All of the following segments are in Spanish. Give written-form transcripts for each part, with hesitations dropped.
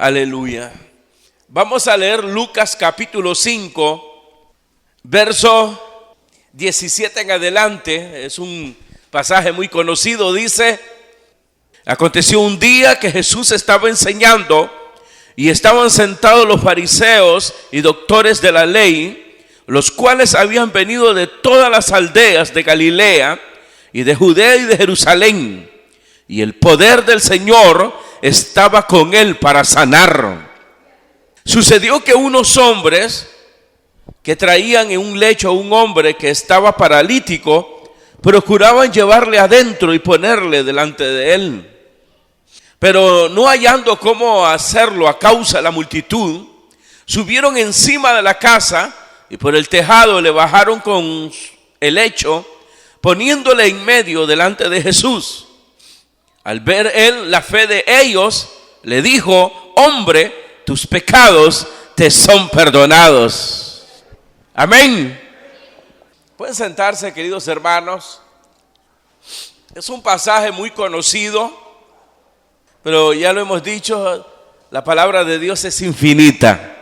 Aleluya. Vamos a leer Lucas capítulo 5, verso 17 en adelante. Es un pasaje muy conocido. Dice: aconteció un día que Jesús estaba enseñando y estaban sentados los fariseos y doctores de la ley, los cuales habían venido de todas las aldeas de Galilea y de Judea y de Jerusalén, y el poder del Señor estaba con él para sanar. Sucedió que unos hombres que traían en un lecho a un hombre que estaba paralítico procuraban llevarle adentro y ponerle delante de él. Pero no hallando cómo hacerlo a causa de la multitud, subieron encima de la casa y por el tejado le bajaron con el lecho, poniéndole en medio delante de Jesús. Al ver él la fe de ellos, le dijo: hombre, tus pecados te son perdonados. Amén. Pueden sentarse, queridos hermanos. Es un pasaje muy conocido, pero ya lo hemos dicho, la palabra de Dios es infinita.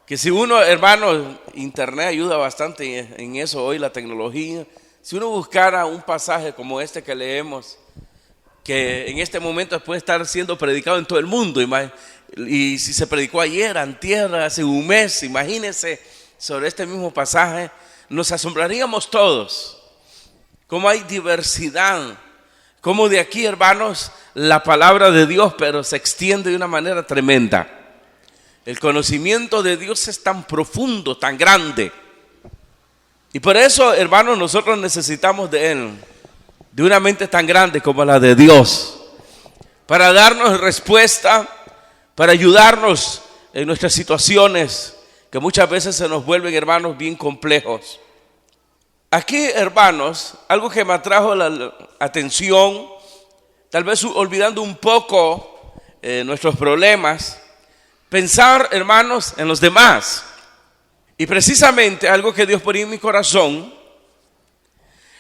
Que si uno, hermanos, internet ayuda bastante en eso hoy, la tecnología. Si uno buscara un pasaje como este que leemos, que en este momento puede estar siendo predicado en todo el mundo, y si se predicó ayer, antier, hace un mes, imagínense sobre este mismo pasaje, nos asombraríamos todos. Cómo hay diversidad, cómo de aquí, hermanos, la palabra de Dios pero se extiende de una manera tremenda. El conocimiento de Dios es tan profundo, tan grande, y por eso, hermanos, nosotros necesitamos de Él, de una mente tan grande como la de Dios, para darnos respuesta, para ayudarnos en nuestras situaciones que muchas veces se nos vuelven, hermanos, bien complejos. Aquí, hermanos, algo que me atrajo la atención, tal vez olvidando un poco nuestros problemas, pensar, hermanos, en los demás. Y precisamente algo que Dios ponía en mi corazón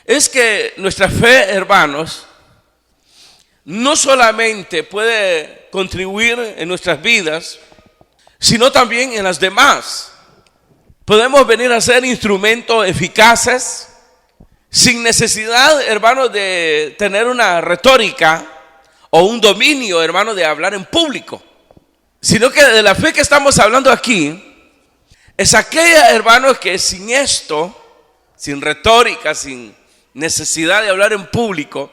es que nuestra fe, hermanos, no solamente puede contribuir en nuestras vidas, sino también en las demás. Podemos venir a ser instrumentos eficaces sin necesidad, hermanos, de tener una retórica o un dominio, hermanos, de hablar en público, sino que de la fe que estamos hablando aquí es aquella, hermanos, que sin esto, sin retórica, sin necesidad de hablar en público,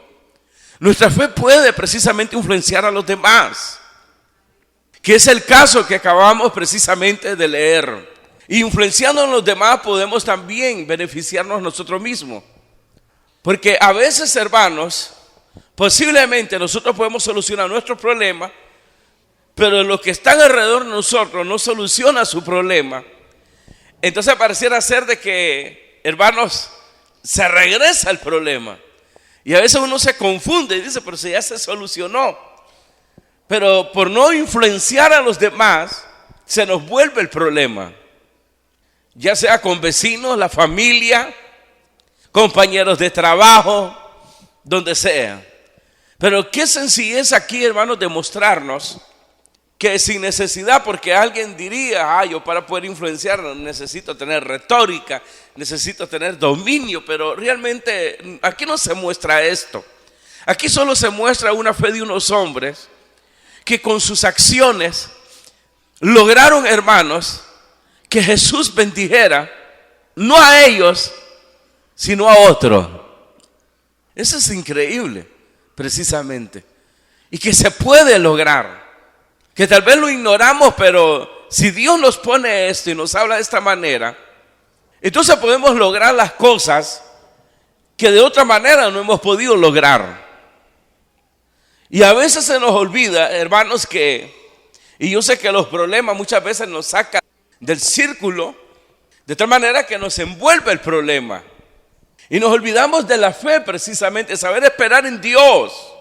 nuestra fe puede precisamente influenciar a los demás, que es el caso que acabamos precisamente de leer. Influenciando a los demás podemos también beneficiarnos nosotros mismos, porque a veces, hermanos, posiblemente nosotros podemos solucionar nuestros problemas, pero los que están alrededor de nosotros no solucionan su problema. Entonces pareciera ser de que, hermanos, se regresa el problema. Y a veces uno se confunde y dice: pero si ya se solucionó. Pero por no influenciar a los demás, se nos vuelve el problema. Ya sea con vecinos, la familia, compañeros de trabajo, donde sea. Pero qué sencillez aquí, hermanos, de mostrarnos que sin necesidad, porque alguien diría: yo para poder influenciar necesito tener retórica, necesito tener dominio, pero realmente aquí no se muestra esto. Aquí solo se muestra una fe de unos hombres que con sus acciones lograron, hermanos, que Jesús bendijera no a ellos, sino a otro. Eso es increíble, precisamente, y que se puede lograr. Que tal vez lo ignoramos, pero si Dios nos pone esto y nos habla de esta manera, entonces podemos lograr las cosas que de otra manera no hemos podido lograr. Y a veces se nos olvida, hermanos, y yo sé que los problemas muchas veces nos sacan del círculo, de tal manera que nos envuelve el problema. Y nos olvidamos de la fe, precisamente, saber esperar en Dios,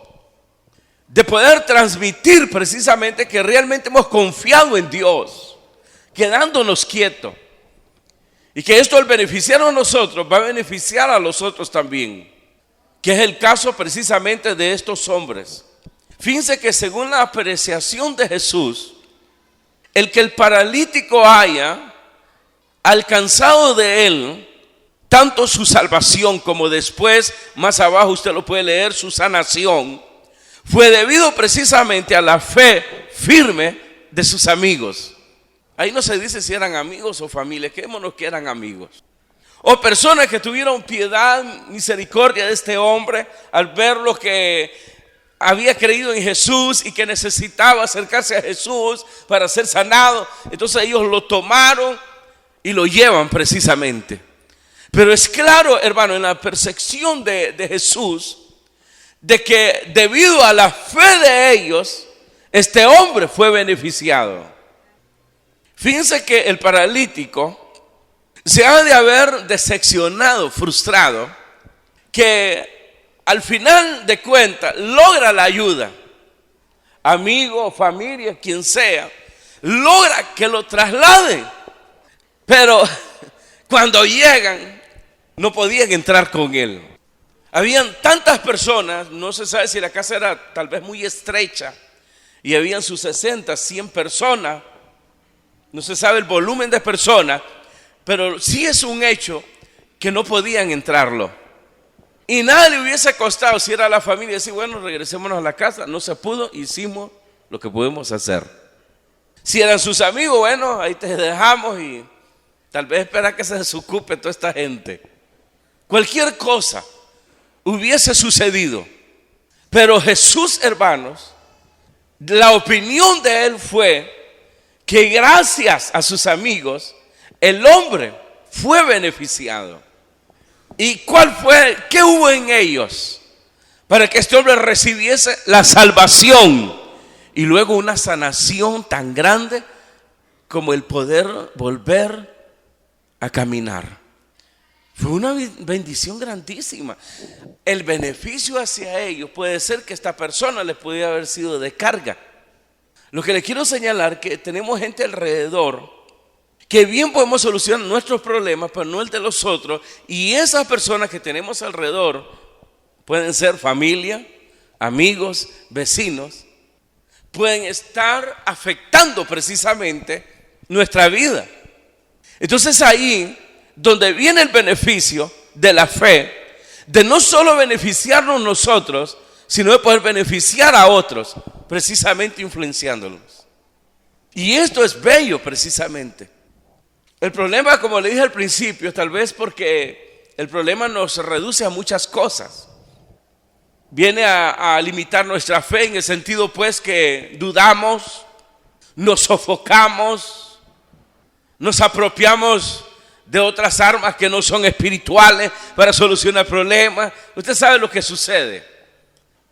de poder transmitir precisamente que realmente hemos confiado en Dios, quedándonos quietos, y que esto al beneficiarnos a nosotros va a beneficiar a los otros también, que es el caso precisamente de estos hombres. Fíjense que según la apreciación de Jesús, el que el paralítico haya alcanzado de él tanto su salvación como después, más abajo usted lo puede leer, su sanación, fue debido precisamente a la fe firme de sus amigos. Ahí no se dice si eran amigos o familia, quedémonos que eran amigos. O personas que tuvieron piedad, misericordia de este hombre al ver lo que había creído en Jesús y que necesitaba acercarse a Jesús para ser sanado. Entonces ellos lo tomaron y lo llevan precisamente. Pero es claro, hermano, en la percepción de Jesús, de que debido a la fe de ellos, este hombre fue beneficiado. Fíjense que el paralítico se ha de haber decepcionado, frustrado, que al final de cuentas logra la ayuda. Amigo, familia, quien sea, logra que lo trasladen. Pero cuando llegan, no podían entrar con él. Habían tantas personas, no se sabe si la casa era tal vez muy estrecha, y habían sus 60, 100 personas, no se sabe el volumen de personas, pero sí es un hecho que no podían entrarlo. Y nada le hubiese costado si era la familia decir, bueno, regresémonos a la casa. No se pudo, hicimos lo que pudimos hacer. Si eran sus amigos, bueno, ahí te dejamos y tal vez espera que se desocupe toda esta gente. Cualquier cosa hubiese sucedido. Pero Jesús, hermanos, la opinión de él fue que gracias a sus amigos, el hombre fue beneficiado. ¿Y cuál fue? ¿Qué hubo en ellos? Para que este hombre recibiese la salvación y luego una sanación tan grande como el poder volver a caminar. Fue una bendición grandísima. El beneficio hacia ellos puede ser que esta persona les pudiera haber sido de carga. Lo que le quiero señalar que tenemos gente alrededor que bien podemos solucionar nuestros problemas, pero no el de los otros. Y esas personas que tenemos alrededor pueden ser familia, amigos, vecinos, pueden estar afectando precisamente nuestra vida. Entonces ahí donde viene el beneficio de la fe, de no solo beneficiarnos nosotros, sino de poder beneficiar a otros, precisamente influenciándolos. Y esto es bello precisamente. El problema, como le dije al principio, tal vez porque el problema nos reduce a muchas cosas. Viene a limitar nuestra fe en el sentido pues que dudamos, nos sofocamos, nos apropiamos de otras armas que no son espirituales para solucionar problemas. Usted sabe lo que sucede.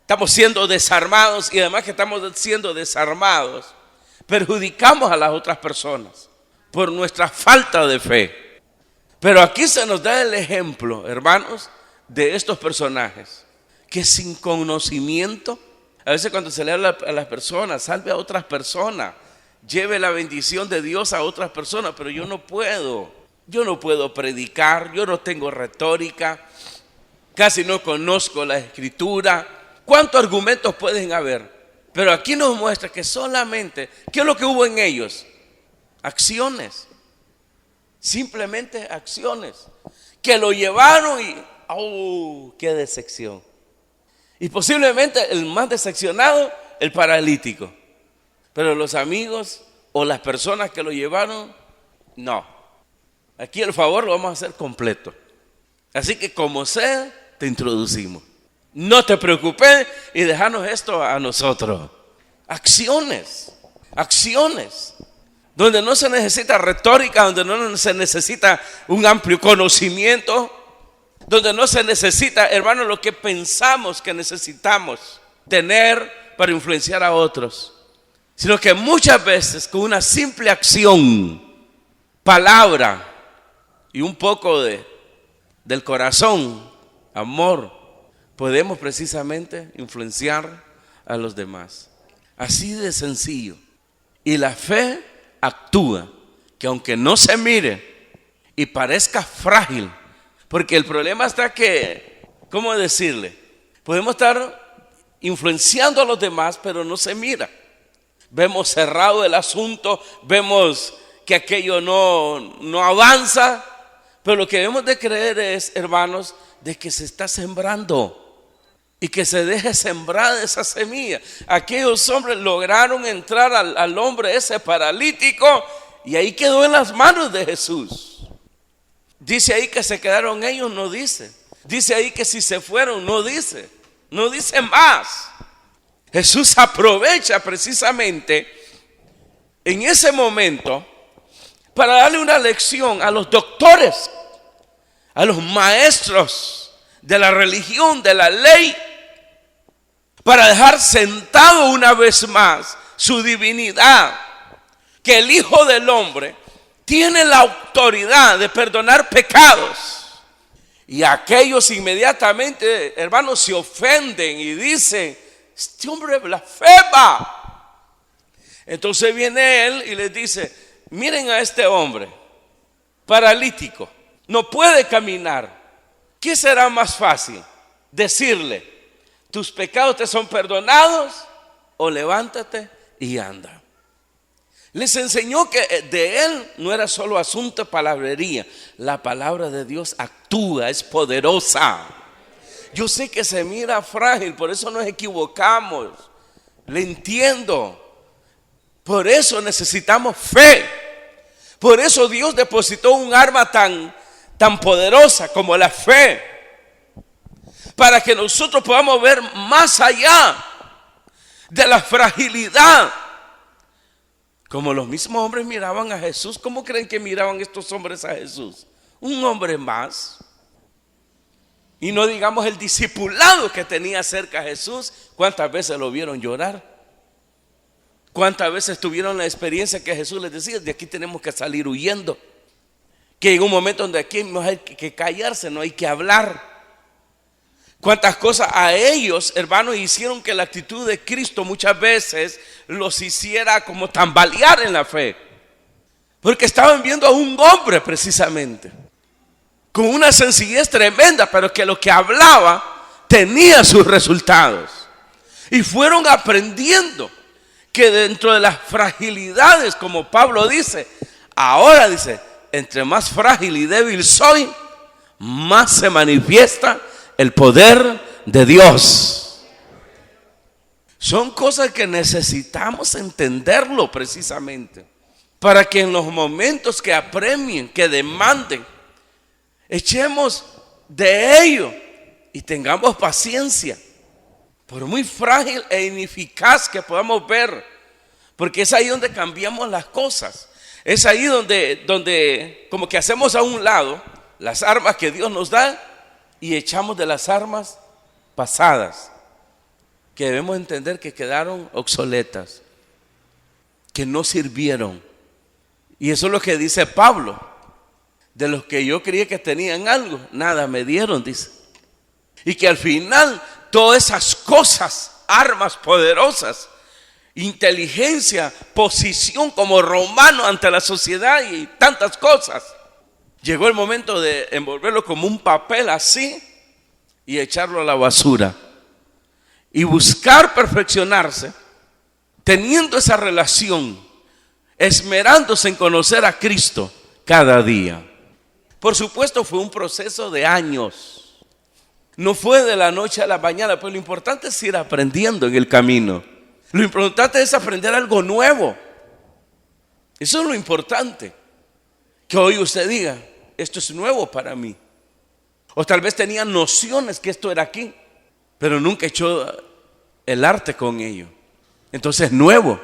Estamos siendo desarmados y además que estamos siendo desarmados, perjudicamos a las otras personas por nuestra falta de fe. Pero aquí se nos da el ejemplo, hermanos, de estos personajes que sin conocimiento, a veces cuando se le habla a las personas, salve a otras personas, lleve la bendición de Dios a otras personas, pero yo no puedo predicar, yo no tengo retórica, casi no conozco la escritura. ¿Cuántos argumentos pueden haber? Pero aquí nos muestra que solamente, ¿qué es lo que hubo en ellos? Acciones, simplemente acciones, que lo llevaron y, ¡oh, qué decepción! Y posiblemente el más decepcionado, el paralítico. Pero los amigos o las personas que lo llevaron, no. Aquí el favor lo vamos a hacer completo. Así que como sea, te introducimos. No te preocupes y dejarnos esto a nosotros. Acciones. Donde no se necesita retórica, donde no se necesita un amplio conocimiento, donde no se necesita, hermano, lo que pensamos que necesitamos tener para influenciar a otros. Sino que muchas veces con una simple acción, palabra y un poco del corazón, amor, podemos precisamente influenciar a los demás. Así de sencillo. Y la fe actúa, que aunque no se mire y parezca frágil, porque el problema está que, ¿cómo decirle? Podemos estar influenciando a los demás, pero no se mira. vemos cerrado el asunto, vemos que aquello no avanza, pero lo que debemos de creer es, hermanos, de que se está sembrando y que se deje sembrar esa semilla. Aquellos hombres lograron entrar al hombre ese paralítico y ahí quedó en las manos de Jesús. Dice ahí que se quedaron ellos, no dice. Dice ahí que si se fueron, no dice. No dice más. Jesús aprovecha precisamente en ese momento para darle una lección a los doctores, a los maestros de la religión, de la ley, para dejar sentado una vez más su divinidad, que el Hijo del Hombre tiene la autoridad de perdonar pecados. Y aquellos inmediatamente, hermanos, se ofenden y dicen: este hombre blasfema. Entonces viene él y les dice: miren a este hombre paralítico, no puede caminar. ¿Qué será más fácil? Decirle: tus pecados te son perdonados, o levántate y anda. Les enseñó que de él no era solo asunto de palabrería. La palabra de Dios actúa, es poderosa. Yo sé que se mira frágil, por eso nos equivocamos. Le entiendo. Por eso necesitamos fe. Por eso Dios depositó un arma tan poderosa como la fe, para que nosotros podamos ver más allá de la fragilidad. Como los mismos hombres miraban a Jesús, ¿cómo creen que miraban estos hombres a Jesús? Un hombre más. Y no digamos el discipulado que tenía cerca a Jesús. ¿Cuántas veces lo vieron llorar? ¿Cuántas veces tuvieron la experiencia que Jesús les decía: de aquí tenemos que salir huyendo? Que en un momento donde aquí no hay que callarse, no hay que hablar. Cuántas cosas a ellos, hermanos, hicieron que la actitud de Cristo muchas veces los hiciera como tambalear en la fe. Porque estaban viendo a un hombre precisamente, con una sencillez tremenda, pero que lo que hablaba tenía sus resultados. Y fueron aprendiendo que dentro de las fragilidades, como Pablo dice, ahora dice: entre más frágil y débil soy, más se manifiesta el poder de Dios. Son cosas que necesitamos entenderlo precisamente, para que en los momentos que apremien, que demanden, echemos de ello y tengamos paciencia, por muy frágil e ineficaz que podamos ver, porque es ahí donde cambiamos las cosas. Es ahí donde como que hacemos a un lado las armas que Dios nos da y echamos de las armas pasadas, que debemos entender que quedaron obsoletas, que no sirvieron. Y eso es lo que dice Pablo: de los que yo creía que tenían algo, nada me dieron, dice. Y que al final todas esas cosas, armas poderosas, inteligencia, posición como romano ante la sociedad y tantas cosas, llegó el momento de envolverlo como un papel así y echarlo a la basura y buscar perfeccionarse, teniendo esa relación, esmerándose en conocer a Cristo cada día. Por supuesto, fue un proceso de años, no fue de la noche a la mañana, pero lo importante es ir aprendiendo en el camino. Lo importante es aprender algo nuevo. Eso es lo importante, que hoy usted diga: esto es nuevo para mí. O tal vez tenía nociones que esto era aquí, pero nunca echó el arte con ello. Entonces es nuevo.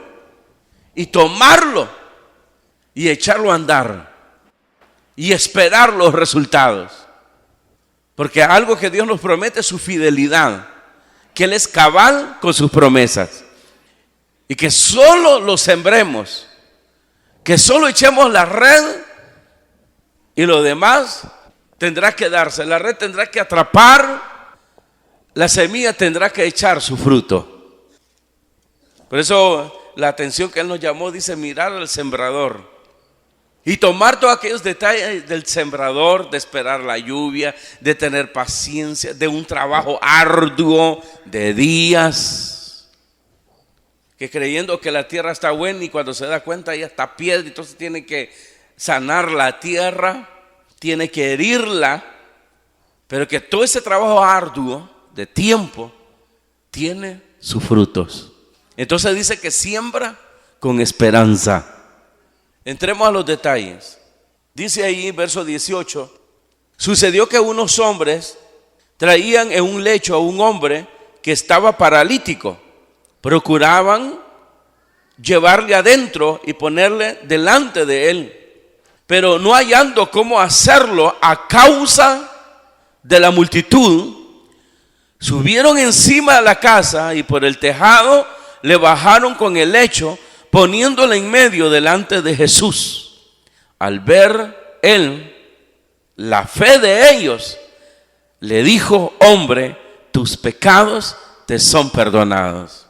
Y tomarlo y echarlo a andar y esperar los resultados. Porque algo que Dios nos promete es su fidelidad, que Él es cabal con sus promesas. Y que solo lo sembremos, que solo echemos la red, y lo demás tendrá que darse. La red tendrá que atrapar, la semilla tendrá que echar su fruto. Por eso la atención que Él nos llamó, dice: mirar al sembrador y tomar todos aquellos detalles del sembrador, de esperar la lluvia, de tener paciencia, de un trabajo arduo de días, que creyendo que la tierra está buena y cuando se da cuenta ya está piedra, entonces tiene que sanar la tierra, tiene que herirla, pero que todo ese trabajo arduo de tiempo tiene sus frutos. Entonces dice que siembra con esperanza. Entremos a los detalles. Dice ahí, verso 18, sucedió que unos hombres traían en un lecho a un hombre que estaba paralítico. Procuraban llevarle adentro y ponerle delante de él, pero no hallando cómo hacerlo a causa de la multitud, subieron encima de la casa y por el tejado le bajaron con el lecho, poniéndole en medio delante de Jesús. Al ver él la fe de ellos, le dijo: hombre, tus pecados te son perdonados.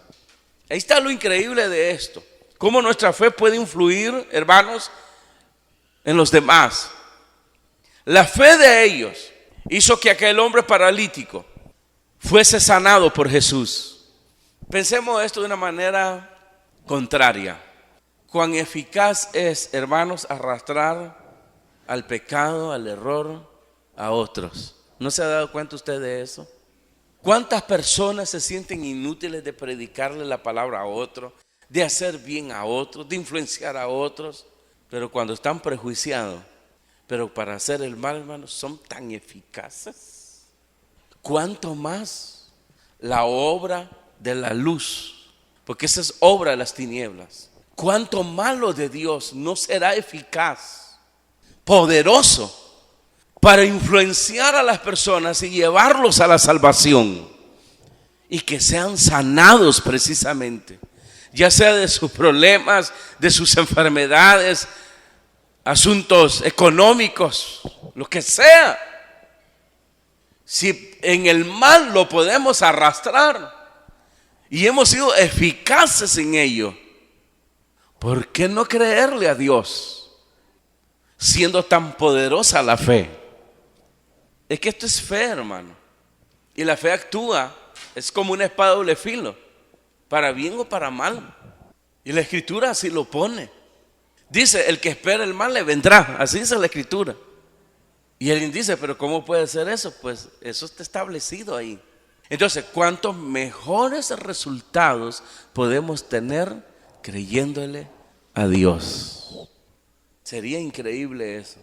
Ahí está lo increíble de esto. Cómo nuestra fe puede influir, hermanos, en los demás. La fe de ellos hizo que aquel hombre paralítico fuese sanado por Jesús. Pensemos esto de una manera contraria. Cuán eficaz es, hermanos, arrastrar al pecado, al error, a otros. ¿No se ha dado cuenta usted de eso? ¿Cuántas personas se sienten inútiles de predicarle la palabra a otro, de hacer bien a otros, de influenciar a otros? Pero cuando están prejuiciados, pero para hacer el mal, hermanos, son tan eficaces. ¿Cuánto más la obra de la luz? Porque esa es obra de las tinieblas. ¿Cuánto más lo de Dios no será eficaz, poderoso, para influenciar a las personas y llevarlos a la salvación y que sean sanados precisamente, ya sea de sus problemas, de sus enfermedades, asuntos económicos, lo que sea? Si en el mal lo podemos arrastrar y hemos sido eficaces en ello, ¿por qué no creerle a Dios siendo tan poderosa la fe? Es que esto es fe, hermano. Y la fe actúa, es como una espada de doble filo, para bien o para mal. Y la Escritura así lo pone. Dice: el que espera el mal le vendrá. Así dice la Escritura. Y alguien dice: pero ¿cómo puede ser eso? Pues eso está establecido ahí. Entonces, ¿cuántos mejores resultados podemos tener creyéndole a Dios? Sería increíble eso,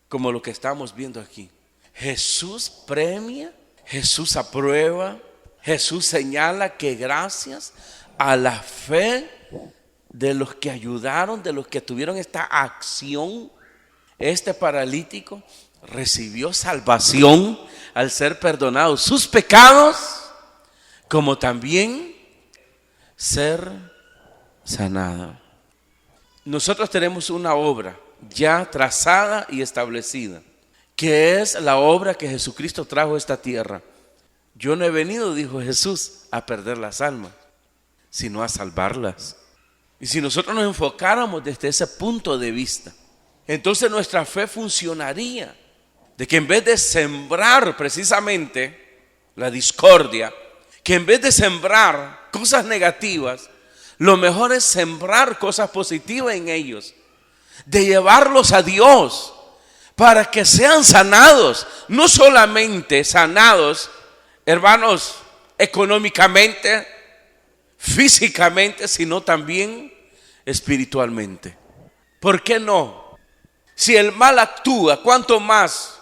como lo que estamos viendo aquí. Jesús premia, Jesús aprueba, Jesús señala que gracias a la fe de los que ayudaron, de los que tuvieron esta acción, este paralítico recibió salvación al ser perdonados sus pecados, como también ser sanado. Nosotros tenemos una obra ya trazada y establecida, que es la obra que Jesucristo trajo a esta tierra. Yo no he venido, dijo Jesús, a perder las almas, sino a salvarlas. Y si nosotros nos enfocáramos desde ese punto de vista, entonces nuestra fe funcionaría. De que en vez de sembrar precisamente la discordia, que en vez de sembrar cosas negativas, lo mejor es sembrar cosas positivas en ellos, de llevarlos a Dios para que sean sanados. No solamente sanados, hermanos, económicamente, físicamente, sino también espiritualmente. ¿Por qué no? Si el mal actúa, ¿cuánto más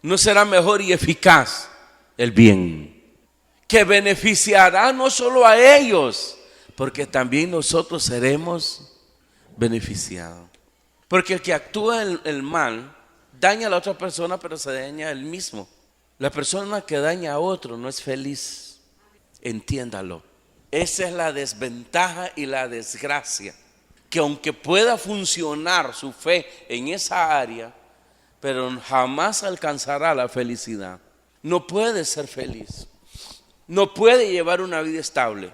no será mejor y eficaz el bien? Que beneficiará no solo a ellos, porque también nosotros seremos beneficiados. Porque el que actúa el mal daña a la otra persona, pero se daña a él mismo. La persona que daña a otro no es feliz. Entiéndalo. Esa es la desventaja y la desgracia. Que aunque pueda funcionar su fe en esa área, pero jamás alcanzará la felicidad. No puede ser feliz. No puede llevar una vida estable.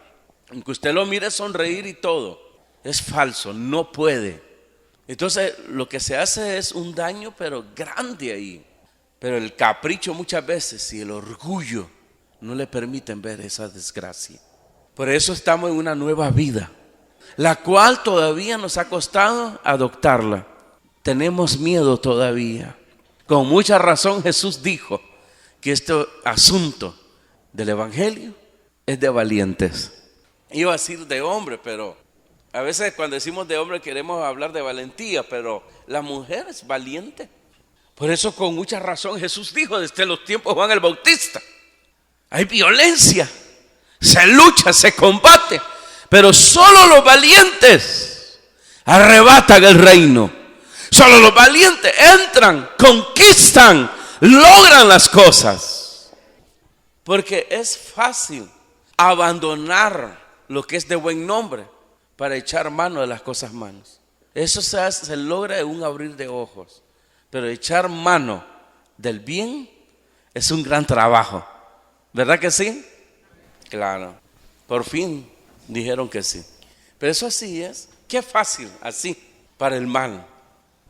Aunque usted lo mire sonreír y todo, es falso, no puede. Entonces lo que se hace es un daño pero grande ahí. Pero el capricho muchas veces y el orgullo no le permiten ver esa desgracia. Por eso estamos en una nueva vida, la cual todavía nos ha costado adoptarla. Tenemos miedo todavía. Con mucha razón Jesús dijo que este asunto del evangelio es de valientes. Iba a decir de hombre, pero a veces cuando decimos de hombre queremos hablar de valentía, pero la mujer es valiente. Por eso con mucha razón Jesús dijo desde los tiempos de Juan el Bautista: hay violencia, se lucha, se combate, pero solo los valientes arrebatan el reino. Solo los valientes entran, conquistan, logran las cosas. Porque es fácil abandonar lo que es de buen nombre para echar mano de las cosas malas. Eso se logra en un abrir de ojos. Pero echar mano del bien es un gran trabajo. ¿Verdad que sí? Claro. Por fin dijeron que sí. Pero eso así es. Qué fácil así para el mal.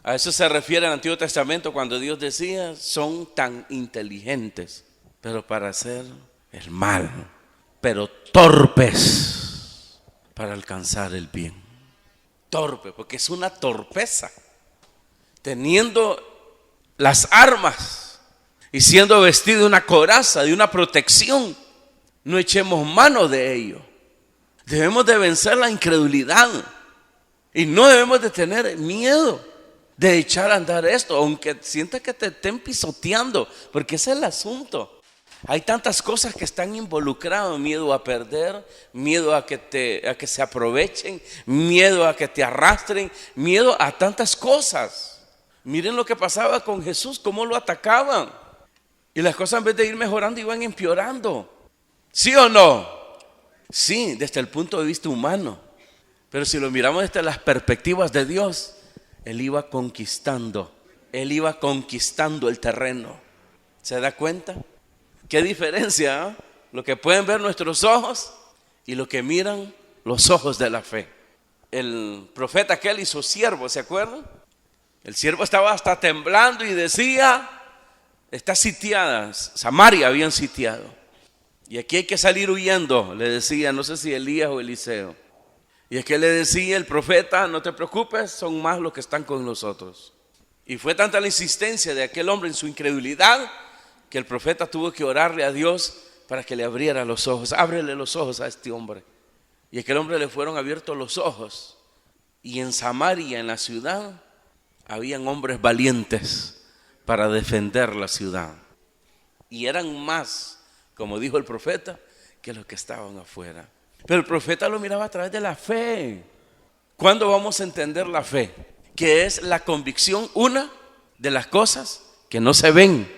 A eso se refiere el Antiguo Testamento cuando Dios decía: son tan inteligentes, pero para hacer el mal, pero torpes para alcanzar el bien. Torpe, porque es una torpeza. Teniendo las armas y siendo vestido de una coraza, de una protección, no echemos mano de ello. Debemos de vencer la incredulidad y no debemos de tener miedo de echar a andar esto, aunque sientas que te estén pisoteando, porque ese es el asunto. Hay tantas cosas que están involucradas: miedo a perder, miedo a que se aprovechen, miedo a que te arrastren, miedo a tantas cosas. Miren lo que pasaba con Jesús, cómo lo atacaban. Y las cosas en vez de ir mejorando iban empeorando. ¿Sí o no? Sí, desde el punto de vista humano. Pero si lo miramos desde las perspectivas de Dios, Él iba conquistando el terreno. ¿Se da cuenta? ¿Qué diferencia? Lo que pueden ver nuestros ojos y lo que miran los ojos de la fe. El profeta aquel hizo siervo, ¿se acuerdan? El siervo estaba hasta temblando y decía: está sitiada, Samaria habían sitiado, y aquí hay que salir huyendo, le decía, no sé si Elías o Eliseo. Y es que le decía el profeta: no te preocupes, son más los que están con nosotros. Y fue tanta la insistencia de aquel hombre en su incredulidad que el profeta tuvo que orarle a Dios para que le abriera los ojos. Ábrele los ojos a este hombre. Y a aquel hombre le fueron abiertos los ojos. Y en Samaria, en la ciudad, habían hombres valientes para defender la ciudad. Y eran más, como dijo el profeta, que los que estaban afuera. Pero el profeta lo miraba a través de la fe. ¿Cuándo vamos a entender la fe? Que es la convicción, una de las cosas que no se ven,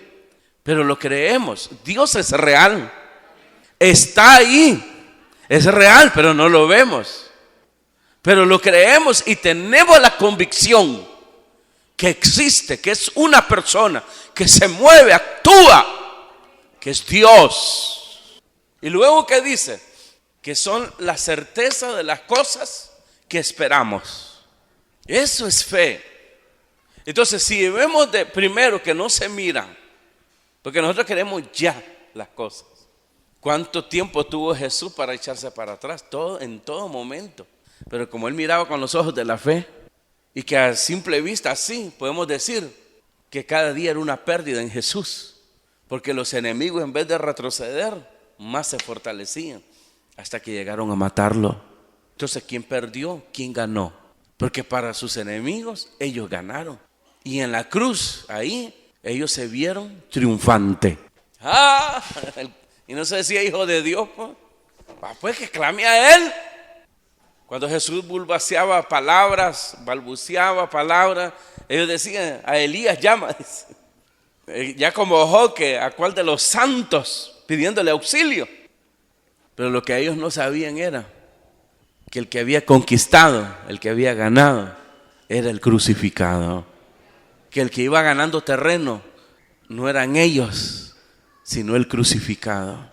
pero lo creemos. Dios es real, está ahí, es real, pero no lo vemos. Pero lo creemos y tenemos la convicción que existe, que es una persona que se mueve, actúa, que es Dios. Y luego, ¿qué dice? Que son la certeza de las cosas que esperamos. Eso es fe. Entonces, si vemos de primero que no se miran, porque nosotros queremos ya las cosas. ¿Cuánto tiempo tuvo Jesús para echarse para atrás? En todo momento. Pero como Él miraba con los ojos de la fe, y que a simple vista así podemos decir que cada día era una pérdida en Jesús, porque los enemigos, en vez de retroceder, más se fortalecían hasta que llegaron a matarlo. Entonces, ¿quién perdió? ¿Quién ganó? Porque para sus enemigos ellos ganaron. Y en la cruz, ahí, ellos se vieron triunfantes. Y no se decía hijo de Dios, pues que clame a Él. Cuando Jesús balbuceaba palabras, ellos decían: a Elías llama. Ya como Joque, ¿a cuál de los santos? Pidiéndole auxilio. Pero lo que ellos no sabían era que el que había conquistado, el que había ganado, era el crucificado. Que el que iba ganando terreno no eran ellos, sino el crucificado.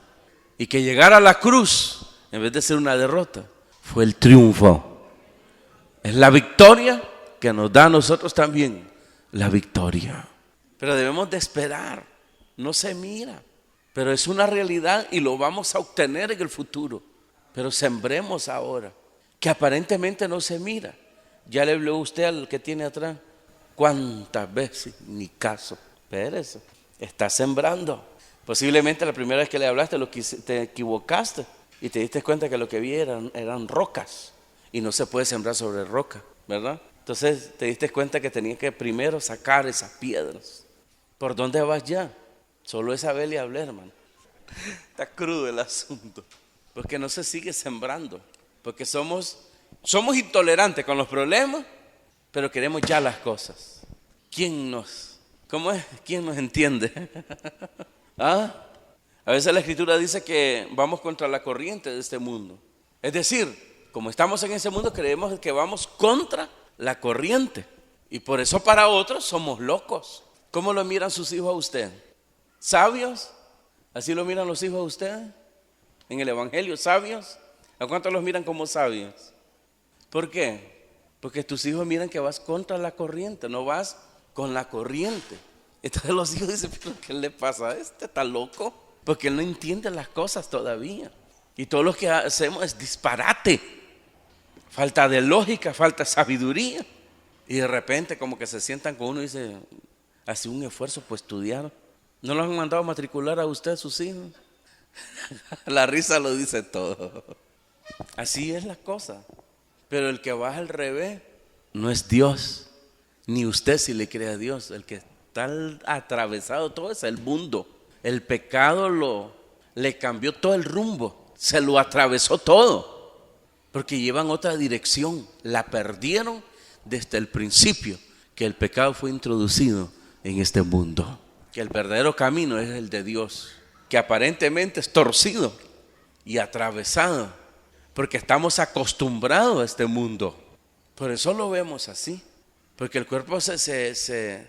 Y que llegar a la cruz, en vez de ser una derrota, fue el triunfo. Es la victoria que nos da a nosotros también la victoria. Pero debemos de esperar, no se mira, pero es una realidad y lo vamos a obtener en el futuro. pero sembremos ahora, que aparentemente no se mira. Ya le habló usted al que tiene atrás. ¿Cuántas veces? Ni caso. Espérese, está sembrando. Posiblemente la primera vez que le hablaste te equivocaste y te diste cuenta que lo que vi eran rocas y no se puede sembrar sobre roca, ¿verdad? Entonces te diste cuenta que tenía que primero sacar esas piedras. ¿Por dónde vas ya? Solo esa vez le hablé, hermano. Está crudo el asunto, porque no se sigue sembrando, porque somos intolerantes con los problemas, pero queremos ya las cosas. ¿Quién nos entiende? ¿Ah? A veces la Escritura dice que vamos contra la corriente de este mundo. Es decir, como estamos en ese mundo, creemos que vamos contra la corriente. Y por eso para otros somos locos. ¿Cómo lo miran sus hijos a usted? ¿Sabios? ¿Así lo miran los hijos a usted? En el Evangelio, ¿sabios? ¿A cuántos los miran como sabios? ¿Por qué? Porque tus hijos miran que vas contra la corriente, no vas con la corriente. Entonces los hijos dicen, ¿pero qué le pasa a este? ¿Está loco? Porque él no entiende las cosas todavía. Y todo lo que hacemos es disparate. Falta de lógica, falta de sabiduría. Y de repente como que se sientan con uno y dicen, hace un esfuerzo por estudiar. ¿No lo han mandado a matricular a usted, sus hijos? La risa lo dice todo. Así es la cosa. Pero el que va al revés no es Dios. Ni usted si le cree a Dios. El que está atravesado todo es el mundo. El pecado le cambió todo el rumbo. Se lo atravesó todo. Porque llevan otra dirección. La perdieron desde el principio que el pecado fue introducido en este mundo. Que el verdadero camino es el de Dios, que aparentemente es torcido y atravesado, porque estamos acostumbrados a este mundo. Por eso lo vemos así, porque el cuerpo se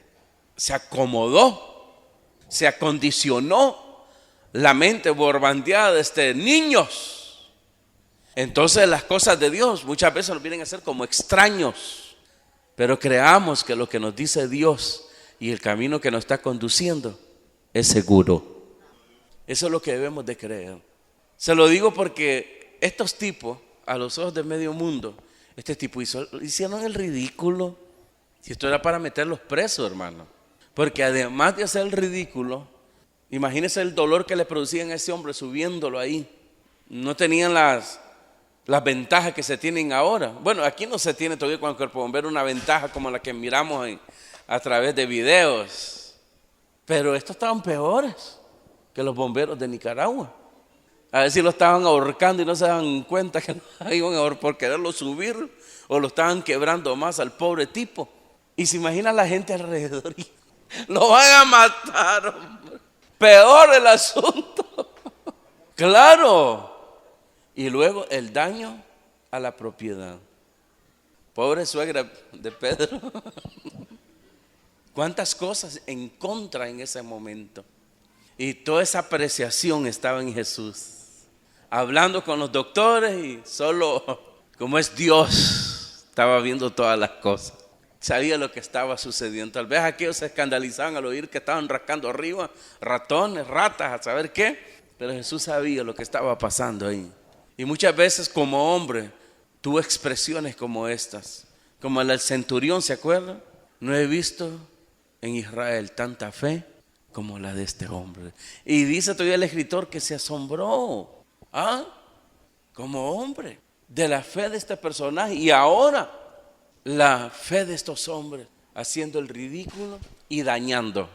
acomodó, se acondicionó, la mente borbandeada desde niños. Entonces las cosas de Dios muchas veces nos vienen a ser como extraños, pero creamos que lo que nos dice Dios y el camino que nos está conduciendo es seguro. Eso es lo que debemos de creer. Se lo digo porque estos tipos, a los ojos de medio mundo, este tipo hicieron el ridículo. Si esto era para meterlos presos, hermano. Porque además de hacer el ridículo, imagínense el dolor que le producían a ese hombre subiéndolo ahí. No tenían las ventajas que se tienen ahora. Bueno, aquí no se tiene todavía con el cuerpo bombero una ventaja como la que miramos a través de videos, pero estos estaban peores que los bomberos de Nicaragua. A ver si lo estaban ahorcando y no se dan cuenta que lo iban a ahorcar por quererlo subir, o lo estaban quebrando más al pobre tipo. Y se imagina la gente alrededor y lo van a matar, hombre. Peor el asunto. Claro. Y luego el daño a la propiedad. Pobre suegra de Pedro. Cuántas cosas en contra en ese momento. Y toda esa apreciación estaba en Jesús. Hablando con los doctores y solo como es Dios, estaba viendo todas las cosas. Sabía lo que estaba sucediendo. Tal vez aquellos se escandalizaban al oír que estaban rascando arriba ratones, ratas, a saber qué. Pero Jesús sabía lo que estaba pasando ahí. Y muchas veces como hombre tuvo expresiones como estas. Como el centurión, ¿se acuerdan? No he visto en Israel tanta fe como la de este hombre. Y dice todavía el escritor que se asombró, como hombre, de la fe de este personaje. Y ahora la fe de estos hombres haciendo el ridículo y dañando,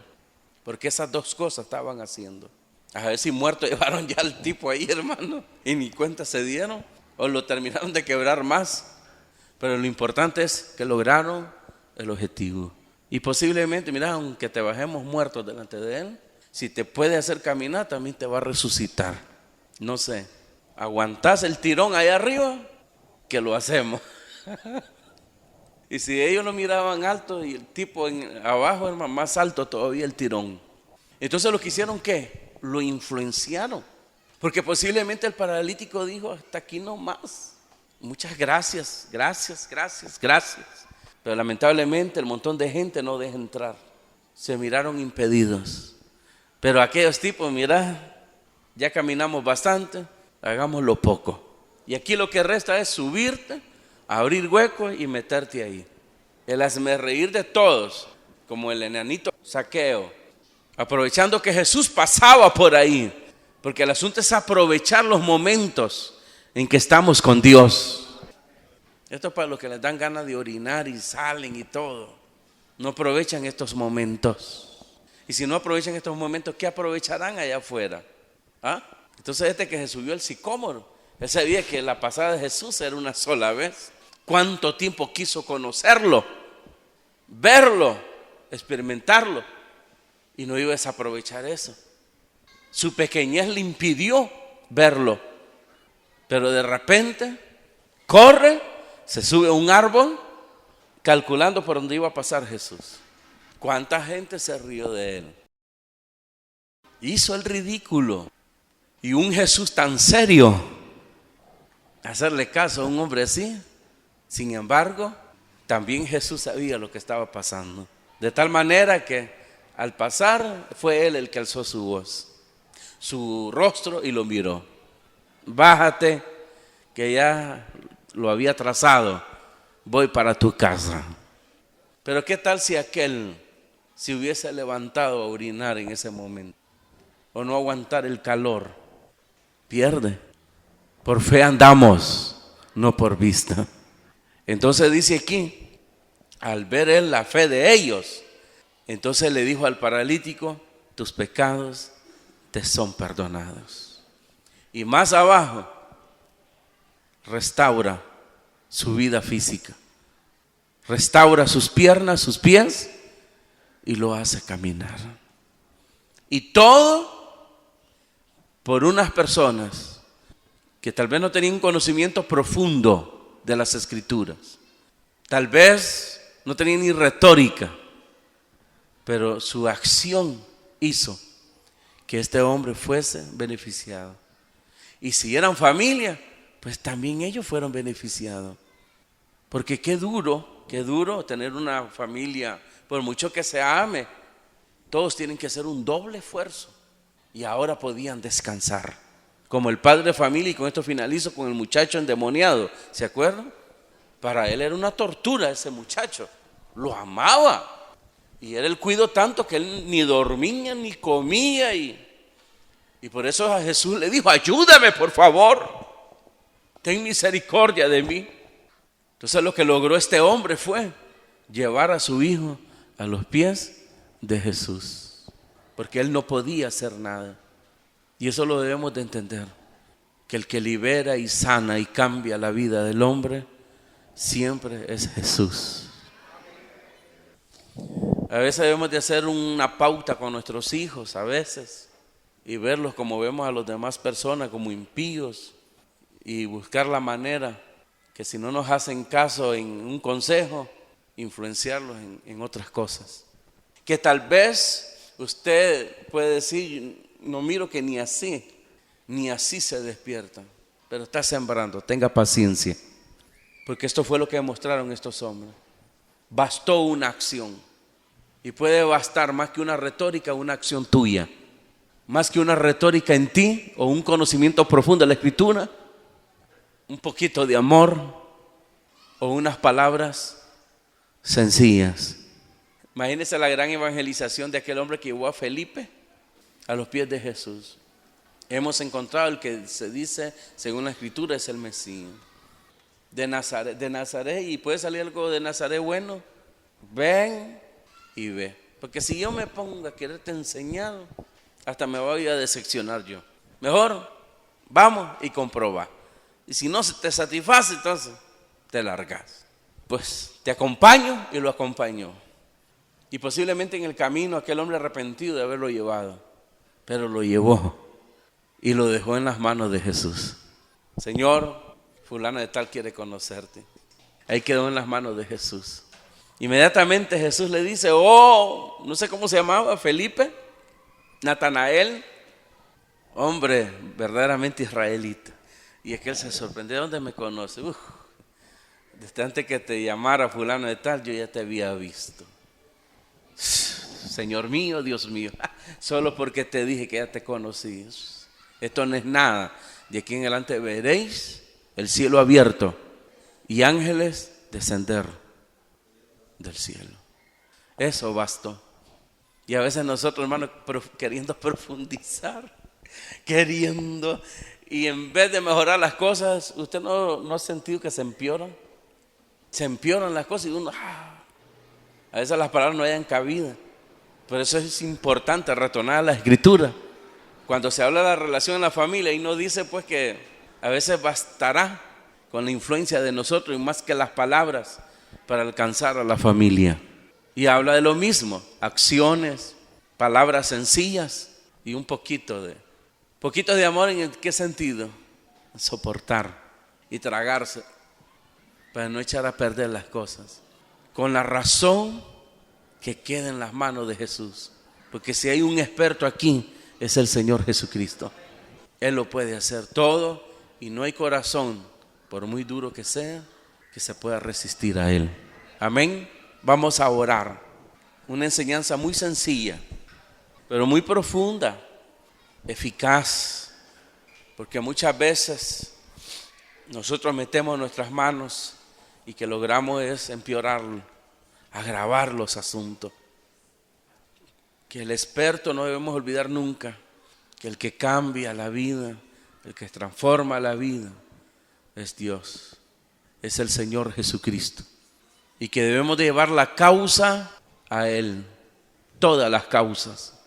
porque esas dos cosas estaban haciendo. A ver si muerto llevaron ya al tipo ahí, hermano, y ni cuenta se dieron, o lo terminaron de quebrar más. Pero lo importante es que lograron el objetivo. Y posiblemente, mira, aunque te bajemos muertos delante de Él, si te puede hacer caminar, también te va a resucitar. No sé, aguantás el tirón ahí arriba, que lo hacemos. Y si ellos lo miraban alto y el tipo abajo, hermano, más alto todavía el tirón. Entonces lo que hicieron, ¿qué? Lo influenciaron. Porque posiblemente el paralítico dijo, hasta aquí no más. Muchas gracias, gracias, gracias, gracias. Pero lamentablemente el montón de gente no deja entrar. Se miraron impedidos. Pero aquellos tipos, mira, ya caminamos bastante, hagámoslo poco. Y aquí lo que resta es subirte, abrir huecos y meterte ahí. El hazmerreír de todos, como el enanito Zaqueo, aprovechando que Jesús pasaba por ahí, porque el asunto es aprovechar los momentos en que estamos con Dios. Esto es para los que les dan ganas de orinar y salen y todo. No aprovechan estos momentos. Y si no aprovechan estos momentos, ¿qué aprovecharán allá afuera? ¿Ah? Entonces este que se subió al sicómoro, él sabía que la pasada de Jesús era una sola vez. ¿Cuánto tiempo quiso conocerlo, verlo, experimentarlo? Y no iba a desaprovechar eso. Su pequeñez le impidió verlo. Pero de repente corre, se sube a un árbol, calculando por dónde iba a pasar Jesús. ¿Cuánta gente se rió de él? Hizo el ridículo. Y un Jesús tan serio, hacerle caso a un hombre así. Sin embargo, también Jesús sabía lo que estaba pasando. De tal manera que al pasar fue él el que alzó su voz, su rostro, y lo miró. Bájate, que ya lo había trazado, voy para tu casa. Pero qué tal si aquel se hubiese levantado a orinar en ese momento, o no aguantar el calor. Pierde. Por fe andamos, no por vista. Entonces dice aquí, al ver él la fe de ellos, entonces le dijo al paralítico, tus pecados te son perdonados. Y más abajo, restaura su vida física, restaura sus piernas, sus pies, y lo hace caminar. Y todo por unas personas que tal vez no tenían un conocimiento profundo de las Escrituras, tal vez no tenían ni retórica, pero su acción hizo que este hombre fuese beneficiado. Y si eran familia, pues también ellos fueron beneficiados. Porque qué duro tener una familia, por mucho que se ame, todos tienen que hacer un doble esfuerzo. Y ahora podían descansar. Como el padre de familia, y con esto finalizo, con el muchacho endemoniado, ¿se acuerdan? Para él era una tortura ese muchacho, lo amaba. Y él cuidó tanto que él ni dormía ni comía. Y por eso a Jesús le dijo, ayúdame por favor, ten misericordia de mí. Entonces lo que logró este hombre fue llevar a su hijo a los pies de Jesús, porque él no podía hacer nada. Y eso lo debemos de entender, que el que libera y sana y cambia la vida del hombre siempre es Jesús. A veces debemos de hacer una pauta con nuestros hijos, a veces, y verlos como vemos a las demás personas, como impíos, y buscar la manera que si no nos hacen caso en un consejo, influenciarlos en otras cosas. Que tal vez usted puede decir, no miro que ni así se despiertan, pero está sembrando, tenga paciencia, porque esto fue lo que demostraron estos hombres. Bastó una acción, y puede bastar más que una retórica, una acción tuya, más que una retórica en ti o un conocimiento profundo de la Escritura, un poquito de amor o unas palabras sencillas. Imagínense la gran evangelización de aquel hombre que llevó a Felipe a los pies de Jesús. Hemos encontrado el que se dice, según la Escritura, es el Mesías. De Nazaret, y puede salir algo de Nazaret bueno. Ven y ve. Porque si yo me pongo a quererte enseñar, hasta me voy a decepcionar yo. Mejor vamos y comprobar. Y si no se te satisface, entonces te largas. Pues te acompaño, y lo acompañó. Y posiblemente en el camino aquel hombre arrepentido de haberlo llevado, pero lo llevó y lo dejó en las manos de Jesús. Señor, fulano de tal quiere conocerte. Ahí quedó en las manos de Jesús. Inmediatamente Jesús le dice, no sé cómo se llamaba, Felipe, Natanael, hombre verdaderamente israelita. Y aquel se sorprendió, ¿de dónde me conoce? Desde antes que te llamara fulano de tal, yo ya te había visto. Señor mío, Dios mío, solo porque te dije que ya te conocí. Esto no es nada. De aquí en adelante veréis el cielo abierto y ángeles descender del cielo. Eso bastó. Y a veces nosotros, hermanos, queriendo profundizar, y en vez de mejorar las cosas, ¿usted no ha sentido que se empeoran? Se empeoran las cosas y uno, a veces las palabras no hayan cabida. Por eso es importante retornar a la Escritura. Cuando se habla de la relación en la familia, y no dice pues que a veces bastará con la influencia de nosotros y más que las palabras para alcanzar a la familia. Y habla de lo mismo, acciones, palabras sencillas y un poquito de amor. ¿En qué sentido? Soportar y tragarse para no echar a perder las cosas. Con la razón que quede en las manos de Jesús. Porque si hay un experto aquí, es el Señor Jesucristo. Él lo puede hacer todo y no hay corazón, por muy duro que sea, que se pueda resistir a Él. Amén. Vamos a orar. Una enseñanza muy sencilla, pero muy profunda, eficaz, porque muchas veces nosotros metemos nuestras manos y que logramos es empeorarlo, agravar los asuntos. Que el experto, no debemos olvidar nunca, que el que cambia la vida, el que transforma la vida, es Dios, es el Señor Jesucristo. Y que debemos de llevar la causa a Él, todas las causas,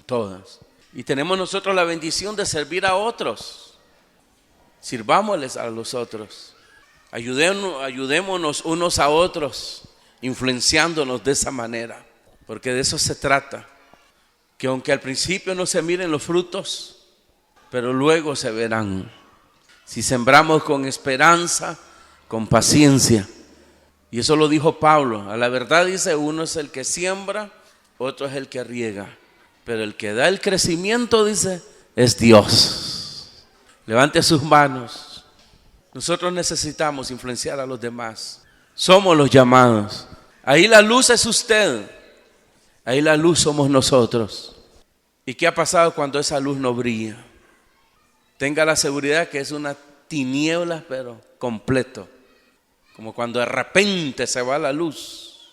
todas. Y tenemos nosotros la bendición de servir a otros. Sirvámosles a los otros. Ayudémonos unos a otros, influenciándonos de esa manera. Porque de eso se trata. Que aunque al principio no se miren los frutos, pero luego se verán. Si sembramos con esperanza, con paciencia. Y eso lo dijo Pablo. A la verdad dice, uno es el que siembra, otro es el que riega. Pero el que da el crecimiento, dice, es Dios. Levante sus manos. Nosotros necesitamos influenciar a los demás. Somos los llamados. Ahí la luz es usted. Ahí la luz somos nosotros. ¿Y qué ha pasado cuando esa luz no brilla? Tenga la seguridad que es una tiniebla, pero completo. Como cuando de repente se va la luz.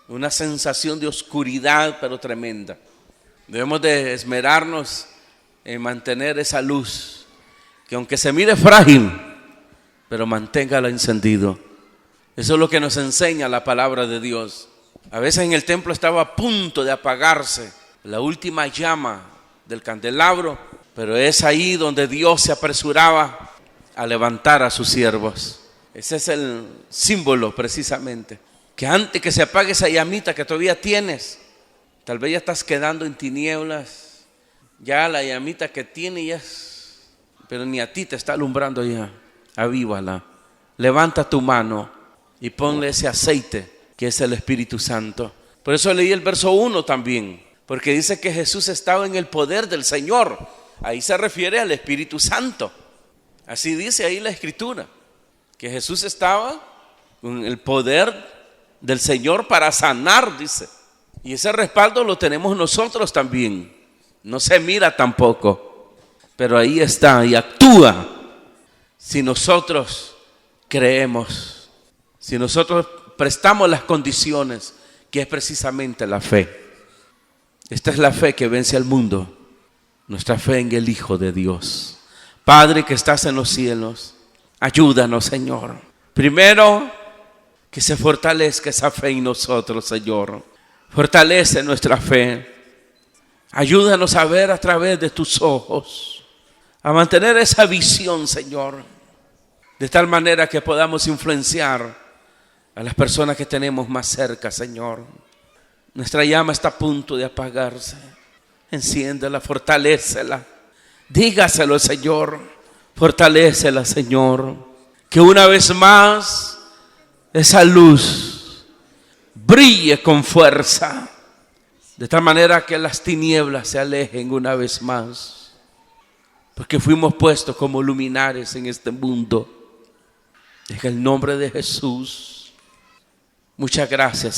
Una sensación de oscuridad, pero tremenda. Debemos de esmerarnos en mantener esa luz. Que aunque se mire frágil, pero manténgala encendido. Eso es lo que nos enseña la palabra de Dios. A veces en el templo estaba a punto de apagarse la última llama del candelabro, pero es ahí donde Dios se apresuraba a levantar a sus siervos. Ese es el símbolo precisamente, que antes que se apague esa llamita que todavía tienes, tal vez ya estás quedando en tinieblas, ya la llamita que tienes ya es, pero ni a ti te está alumbrando ya. Avívala, levanta tu mano y ponle ese aceite que es el Espíritu Santo. Por eso leí el verso 1 también, porque dice que Jesús estaba en el poder del Señor. Ahí se refiere al Espíritu Santo. Así dice ahí la Escritura, que Jesús estaba con el poder del Señor para sanar, dice. Y ese respaldo lo tenemos nosotros también. No se mira tampoco, pero ahí está y actúa si nosotros creemos, si nosotros prestamos las condiciones, que es precisamente la fe. Esta es la fe que vence al mundo, nuestra fe en el Hijo de Dios. Padre que estás en los cielos, ayúdanos, Señor. Primero, que se fortalezca esa fe en nosotros, Señor. Fortalece nuestra fe. Ayúdanos a ver a través de tus ojos, a mantener esa visión, Señor, de tal manera que podamos influenciar a las personas que tenemos más cerca, Señor. Nuestra llama está a punto de apagarse. Enciéndela, fortalécela. Dígaselo, Señor. Fortalécela, Señor. Que una vez más esa luz brille con fuerza, de tal manera que las tinieblas se alejen una vez más. Porque fuimos puestos como luminares en este mundo. En el nombre de Jesús. Muchas gracias.